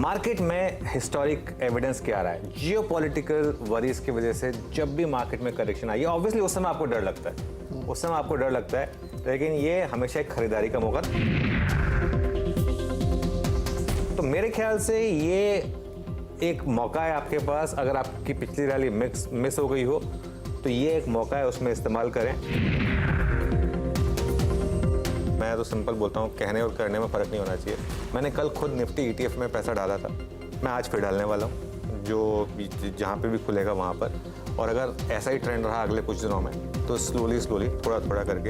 Market में historic evidence क्या आ रहा है? जियोपॉलिटिकल वरीज की वजह से जब भी मार्केट में करेक्शन आई है, ऑब्वियसली उस समय आपको डर लगता है, उस समय आपको डर लगता है, लेकिन ये हमेशा एक खरीदारी का मौका। तो मेरे ख्याल से ये एक मौका है आपके पास। अगर आपकी पिछली रैली मिस हो गई हो तो ये एक मौका है, उसमें इस्तेमाल करें। मैं तो सिंपल बोलता हूँ, कहने और करने में फ़र्क नहीं होना चाहिए। मैंने कल खुद निफ्टी ETF में पैसा डाला था, मैं आज फिर डालने वाला हूँ, जो जहाँ पे भी खुलेगा वहाँ पर। और अगर ऐसा ही ट्रेंड रहा अगले कुछ दिनों में तो स्लोली थोड़ा थोड़ा करके।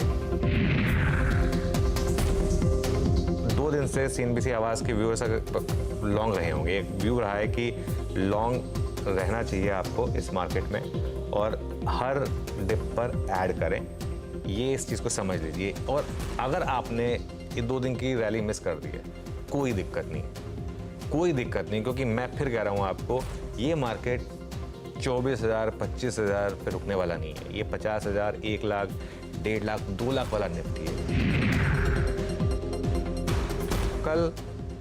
2 दिन से CNBC आवाज़ के व्यूअर्स लॉन्ग रहे होंगे। एक व्यू रहा है कि लॉन्ग रहना चाहिए आपको इस मार्केट में और हर डिप पर ऐड करें, ये इस चीज़ को समझ लीजिए। और अगर आपने ये 2 दिन की रैली मिस कर दी है, कोई दिक्कत नहीं, कोई दिक्कत नहीं, क्योंकि मैं फिर कह रहा हूँ आपको, ये मार्केट 24,000 25,000 पे रुकने वाला नहीं है। ये 50,000 1 लाख 1.5 लाख 2 लाख वाला निफ्टी है। कल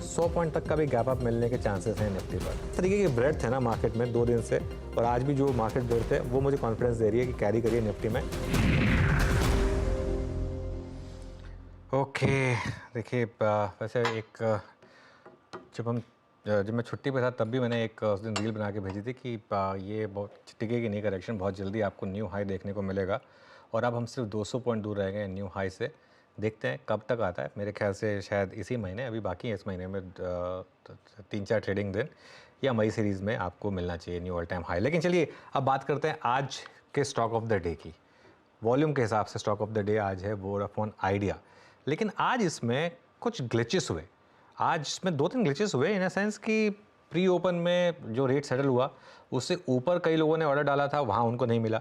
100 पॉइंट तक का भी गैप अप मिलने के चांसेस हैं निफ्टी पर। इस तरीके की ब्रेड थे ना मार्केट में 2 दिन से, और आज भी जो मार्केट ब्रेड थे वो मुझे कॉन्फिडेंस दे रही है कि कैरी करिए निफ्टी में। ओके, देखिए वैसे जब मैं छुट्टी पे था तब भी मैंने उस दिन रील बना के भेजी थी कि ये बहुत टिकेगी नहीं करेक्शन, बहुत जल्दी आपको न्यू हाई देखने को मिलेगा। और अब हम सिर्फ 200 पॉइंट दूर रह गए न्यू हाई से। देखते हैं कब तक आता है। मेरे ख्याल से शायद इसी महीने, अभी बाकी है इस महीने में 3-4 ट्रेडिंग दिन, या मई सीरीज़ में आपको मिलना चाहिए न्यू ऑल टाइम हाई। लेकिन चलिए अब बात करते हैं आज के स्टॉक ऑफ द डे की। वॉल्यूम के हिसाब से स्टॉक ऑफ द डे आज है वोडाफोन आइडिया। लेकिन आज इसमें कुछ ग्लिचेस हुए। आज इसमें 2-3 ग्लिचेस हुए इन अ सेंस कि प्री ओपन में जो रेट सेटल हुआ उससे ऊपर कई लोगों ने ऑर्डर डाला था, वहाँ उनको नहीं मिला।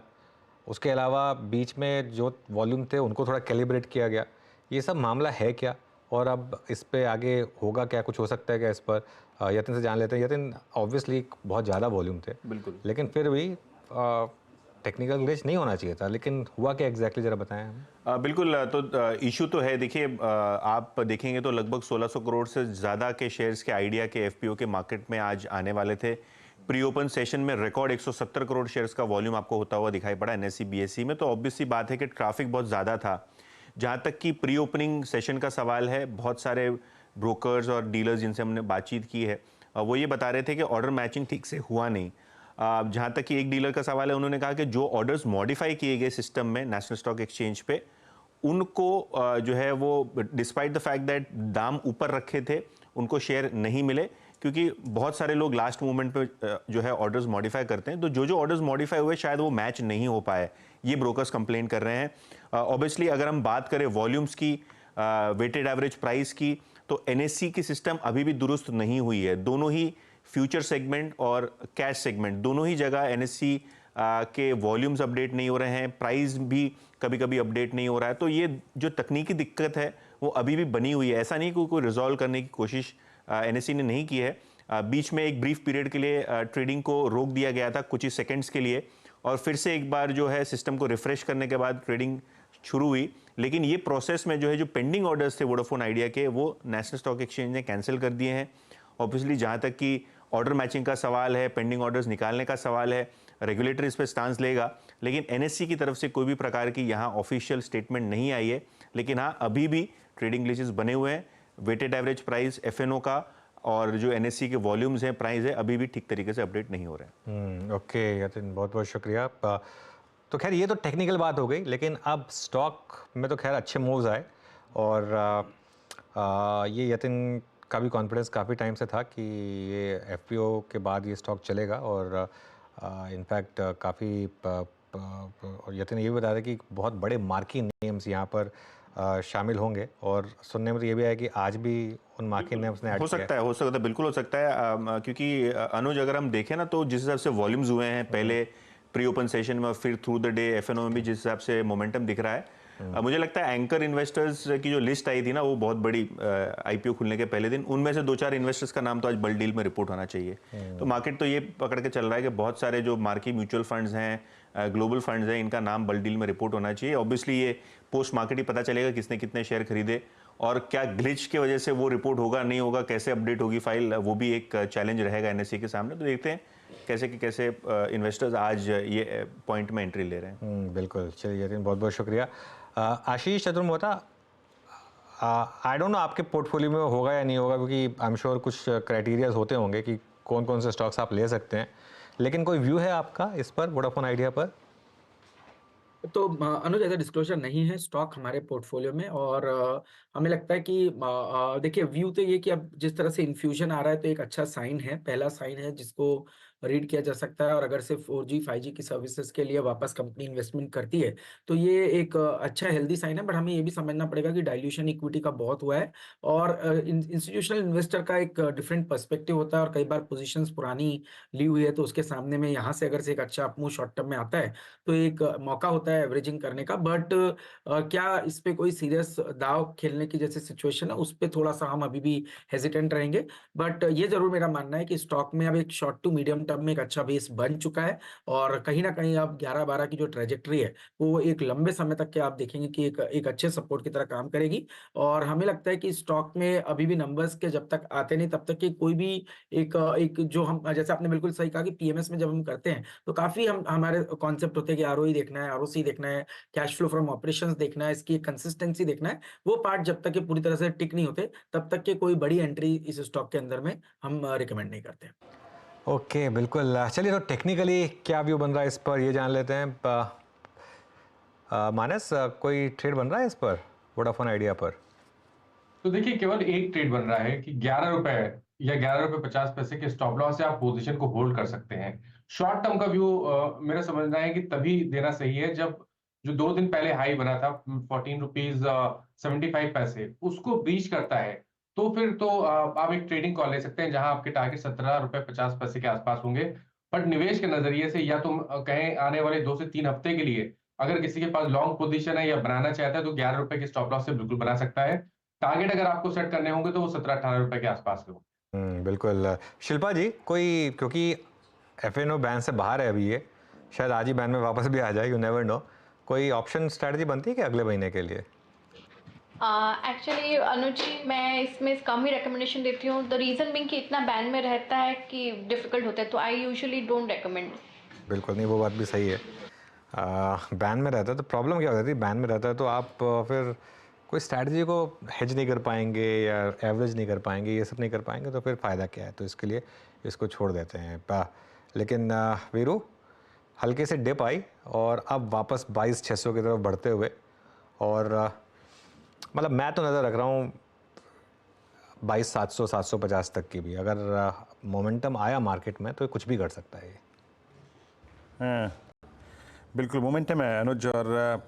उसके अलावा बीच में जो वॉल्यूम थे उनको थोड़ा कैलिब्रेट किया गया। ये सब मामला है क्या, और अब इस पे आगे होगा क्या, कुछ हो सकता है क्या इस पर? यतिन से जान लेते हैं। यतिन, ऑब्वियसली बहुत ज़्यादा वॉल्यूम थे, बिल्कुल, लेकिन फिर भी टेक्निकल ग्लिच नहीं होना चाहिए था, लेकिन हुआ क्या एग्जैक्टली ज़रा बताएं हमें। बिल्कुल। तो इशू तो है। देखिए, आप देखेंगे तो लगभग 1600 करोड़ से ज़्यादा के शेयर्स के आइडिया के FPO के मार्केट में आज आने वाले थे। प्री ओपन सेशन में रिकॉर्ड 170 करोड़ शेयर्स का वॉल्यूम आपको होता हुआ दिखाई पड़ा NSE BSE में। तो ऑब्वियसली बात है कि ट्रैफिक बहुत ज़्यादा था। जहाँ तक कि प्री ओपनिंग सेशन का सवाल है, बहुत सारे ब्रोकर्स और डीलर्स जिनसे हमने बातचीत की है, वो ये बता रहे थे कि ऑर्डर मैचिंग ठीक से हुआ नहीं। जहाँ तक कि एक डीलर का सवाल है, उन्होंने कहा कि जो ऑर्डर्स मॉडिफाई किए गए सिस्टम में नेशनल स्टॉक एक्सचेंज पे, उनको जो है वो डिस्पाइट द फैक्ट दैट दाम ऊपर रखे थे, उनको शेयर नहीं मिले, क्योंकि बहुत सारे लोग लास्ट मोमेंट पे जो है ऑर्डर्स मॉडिफाई करते हैं। तो जो ऑर्डर्स मॉडिफाई हुए शायद वो मैच नहीं हो पाए, ये ब्रोकर्स कंप्लेन कर रहे हैं। ऑब्वियसली अगर हम बात करें वॉल्यूम्स की, वेटेड एवरेज प्राइस की, तो NSE की सिस्टम अभी भी दुरुस्त नहीं हुई है। दोनों ही फ्यूचर सेगमेंट और कैश सेगमेंट, दोनों ही जगह NSE के वॉल्यूम्स अपडेट नहीं हो रहे हैं, प्राइस भी कभी कभी अपडेट नहीं हो रहा है। तो ये जो तकनीकी दिक्कत है वो अभी भी बनी हुई है। ऐसा नहीं कि कोई रिजॉल्व करने की कोशिश NSE ने नहीं की है। बीच में एक ब्रीफ पीरियड के लिए ट्रेडिंग को रोक दिया गया था कुछ ही सेकेंड्स के लिए, और फिर से एक बार जो है सिस्टम को रिफ्रेश करने के बाद ट्रेडिंग शुरू हुई। लेकिन ये प्रोसेस में जो है जो पेंडिंग ऑर्डर्स थे वोडाफोन आइडिया के, वो नेशनल स्टॉक एक्सचेंज ने कैंसिल कर दिए हैं। ऑब्वियसली जहाँ तक कि ऑर्डर मैचिंग का सवाल है, पेंडिंग ऑर्डर्स निकालने का सवाल है, रेगुलेटर इस पर स्टांस लेगा। लेकिन NSE की तरफ से कोई भी प्रकार की यहाँ ऑफिशियल स्टेटमेंट नहीं आई है। लेकिन हाँ, अभी भी ट्रेडिंग ग्लिचेस बने हुए हैं। वेटेड एवरेज प्राइस FNO का और जो NSE के वॉल्यूम्स हैं, प्राइस है, अभी भी ठीक तरीके से अपडेट नहीं हो रहे हैं। ओके यतिन, बहुत बहुत शुक्रिया। तो खैर ये तो टेक्निकल बात हो गई, लेकिन अब स्टॉक में तो खैर अच्छे मूव्स आए, और ये यतिन का भी कॉन्फिडेंस काफ़ी टाइम से था कि ये FPO के बाद ये स्टॉक चलेगा। और इनफैक्ट काफ़ी और यतिन ये भी बता रहे कि बहुत बड़े मार्की नेम्स यहाँ पर शामिल होंगे, और सुनने में तो ये भी आया कि आज भी उन मार्की नेम्स ने ऐड किया हो सकता है, बिल्कुल हो सकता है। क्योंकि अनुज, अगर हम देखें ना, तो जिस हिसाब से वॉल्यूम्स हुए हैं पहले प्री ओपन सेशन में और फिर थ्रू द डे FNO में भी जिस हिसाब से मोमेंटम दिख रहा है, मुझे लगता है एंकर इन्वेस्टर्स की जो लिस्ट आई थी ना, वो बहुत बड़ी IPO खुलने के पहले दिन, उनमें से 2-4 इन्वेस्टर्स का नाम तो आज बल्क डील में रिपोर्ट होना चाहिए। तो मार्केट तो ये पकड़ के चल रहा है कि बहुत सारे जो मार्की म्यूचुअल फंड्स हैं, ग्लोबल फंड्स हैं, इनका नाम बल्क डील में रिपोर्ट होना चाहिए। ऑब्वियसली ये पोस्ट मार्केट ही पता चलेगा किसने कितने शेयर खरीदे और क्या ग्लिच की वजह से वो रिपोर्ट होगा नहीं होगा, कैसे अपडेट होगी फाइल, वो भी एक चैलेंज रहेगा एनएसई के सामने। तो देखते हैं कैसे इन्वेस्टर्स आज ये पॉइंट में एंट्री ले रहे हैं। बिल्कुल। चलिए यतिन, बहुत बहुत शुक्रिया। आशीष चतुर्मोहता, आई डोंट नो आपके पोर्टफोलियो में होगा या नहीं होगा, क्योंकि आई एम श्योर कुछ क्राइटेरियाज होते होंगे कि कौन कौन से स्टॉक्स आप ले सकते हैं, लेकिन कोई व्यू है आपका इस पर, वोडाफोन आइडिया पर? तो अनुज, ऐसा डिस्क्लोजर नहीं है स्टॉक हमारे पोर्टफोलियो में। और हमें लगता है कि देखिए, व्यू तो ये कि अब जिस तरह से इन्फ्यूजन आ रहा है तो एक अच्छा साइन है, पहला साइन है जिसको रीड किया जा सकता है। और अगर से 4G 5G की सर्विसेज के लिए वापस कंपनी इन्वेस्टमेंट करती है तो ये एक अच्छा हेल्दी साइन है। बट हमें ये भी समझना पड़ेगा कि डाइल्यूशन इक्विटी का बहुत हुआ है और इंस्टीट्यूशनल इन्वेस्टर का एक डिफरेंट पर्सपेक्टिव होता है और कई बार पोजीशंस पुरानी ली हुई है तो उसके सामने में यहाँ से अगर से एक अच्छा अपमूव शॉर्ट टर्म में आता है तो एक मौका होता है एवरेजिंग करने का। बट क्या इस पे कोई सीरियस दाव खेलने की जैसे सिचुएशन है, उस पे थोड़ा सा हम अभी भी हेजिटेंट रहेंगे। बट ये जरूर मेरा मानना है कि स्टॉक में अब एक शॉर्ट टू मीडियम टर्म में एक अच्छा बेस बन चुका है और कहीं ना कहीं अब 11-12 की जो ट्रेजेक्टरी है वो एक लंबे समय तक के आप देखेंगे कि एक अच्छे सपोर्ट की तरह काम करेगी। और हमें लगता है कि स्टॉक में अभी भी नंबर्स के जब तक आते नहीं तब तक कि कोई भी एक जो हम, जैसे आपने बिल्कुल सही कहा कि पीएमएस में जब हम करते हैं तो काफी हमारे कॉन्सेप्ट होते हैं कि आरओई देखना है, आरओसी देखना है, कैश फ्लो फ्रॉम ऑपरेशंस देखना है, इसकी कंसिस्टेंसी देखना है। वो पार्ट जब तक के पूरी तरह से टिक नहीं होते तब तक के कोई बड़ी एंट्री इस स्टॉक के अंदर में हम रिकमेंड नहीं करते। ओके, बिल्कुल। चलिए, तो टेक्निकली क्या व्यू बन रहा है इस पर, ये जान लेते हैं। मानस, कोई ट्रेड बन रहा है इस पर, वोडाफोन आइडिया पर? तो देखिए, केवल एक ट्रेड बन रहा है कि 11 रुपए या 11 रुपए 50 पैसे के स्टॉप लॉस से आप पोजीशन को होल्ड कर सकते हैं। शॉर्ट टर्म का व्यू मेरा समझना है कि तभी देना सही है जब जो 2 दिन पहले हाई बना था 14 रुपीज 75 पैसे, उसको ब्रीच करता है तो फिर तो आप एक ट्रेडिंग कॉल ले सकते हैं जहां आपके टारगेट 17 रुपए 50 पैसे के आसपास होंगे। बट निवेश के नजरिए से या तो कहें आने वाले 2 से 3 हफ्ते के लिए अगर किसी के पास लॉन्ग पोजीशन है या बनाना चाहता है तो 11 रुपए के स्टॉप लॉस से बिल्कुल बना सकता है। टारगेट अगर आपको सेट करने होंगे तो वो 17-18 रुपए के आसपास के होंगे। बिल्कुल। शिल्पा जी, कोई, क्योंकि एफएनओ बैन से बाहर है अभी, ये शायद आज ही बैन में वापस भी आ जाए, यू नेवर नो, कोई ऑप्शन स्ट्रैटेजी बनती है कि अगले महीने के लिए? एक्चुअली अनुज जी, मैं इसमें कम ही रिकमेंडेशन देती हूँ। द रीज़न बिंग कि इतना बैन में रहता है कि डिफ़िकल्ट होता है, तो आई यूजुअली डोंट रेकमेंड। बिल्कुल नहीं, वो बात भी सही है। बैन में रहता है तो प्रॉब्लम क्या हो जाती है, बैन में रहता है तो आप फिर कोई स्ट्रैटेजी को हेज नहीं कर पाएंगे या एवरेज नहीं कर पाएंगे, ये सब नहीं कर पाएंगे, तो फिर फ़ायदा क्या है? तो इसके लिए इसको छोड़ देते हैं। लेकिन वीरू, हल्के से डिप आई और अब वापस 22,600 की तरफ बढ़ते हुए, और मतलब मैं तो नज़र रख रहा हूँ 22,700 750 तक की भी। अगर मोमेंटम आया मार्केट में तो कुछ भी कर सकता है ये। बिल्कुल मोमेंटम है अनुज, और